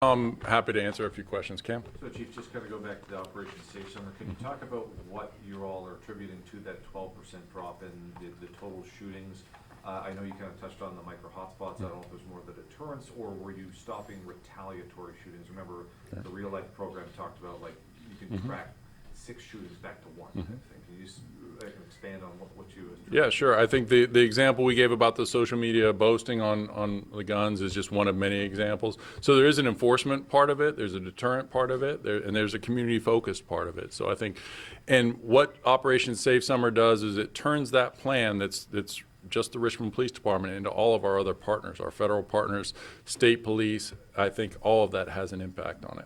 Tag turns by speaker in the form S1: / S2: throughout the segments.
S1: I'm happy to answer a few questions. Cam?
S2: So, Chief, just kind of go back to the Operation Safe Summer. Can you talk about what you all are attributing to that 12% drop in the total shootings? I know you kind of touched on the micro hotspots. I don't know if there's more the deterrence, or were you stopping retaliatory shootings? Remember, the Real Life program talked about, like, you can track 6 shootings back to 1. I think. Can you just expand on what you?
S1: Yeah, sure. I think the example we gave about the social media boasting on the guns is just one of many examples. So there is an enforcement part of it, there's a deterrent part of it, and there's a community-focused part of it. So I think, and what Operation Safe Summer does is it turns that plan that's just the Richmond Police Department into all of our other partners, our federal partners, state police. I think all of that has an impact on it.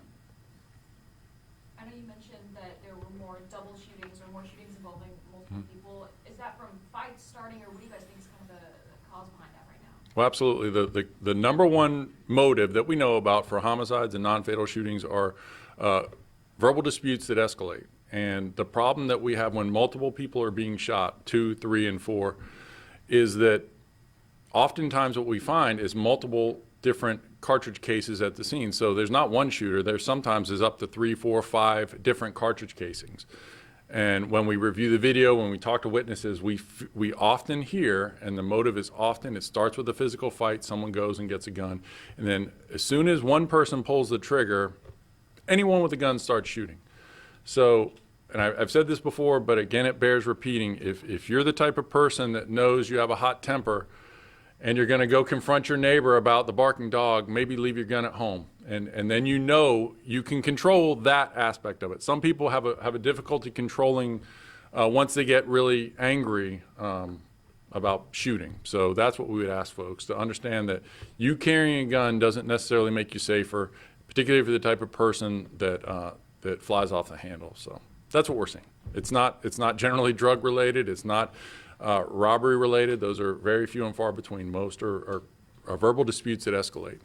S3: I know you mentioned that there were more double shootings or more shootings involving multiple people. Is that from fights starting, or what do you guys think is kind of the cause behind that right now?
S1: Well, absolutely. The number one motive that we know about for homicides and non-fatal shootings are verbal disputes that escalate. And the problem that we have when multiple people are being shot, 2, 3, and 4, is that oftentimes what we find is multiple different cartridge cases at the scene. So there's not one shooter, there sometimes is up to 3, 4, 5 different cartridge casings. And when we review the video, when we talk to witnesses, we often hear, and the motive is often, it starts with a physical fight, someone goes and gets a gun, and then as soon as one person pulls the trigger, anyone with a gun starts shooting. So, and I've said this before, but again, it bears repeating. If you're the type of person that knows you have a hot temper and you're going to go confront your neighbor about the barking dog, maybe leave your gun at home. And then you know you can control that aspect of it. Some people have a difficulty controlling once they get really angry about shooting. So that's what we would ask folks, to understand that you carrying a gun doesn't necessarily make you safer, particularly for the type of person that flies off the handle. So that's what we're seeing. It's not generally drug related. It's not robbery related. Those are very few and far between. Most are verbal disputes that escalate.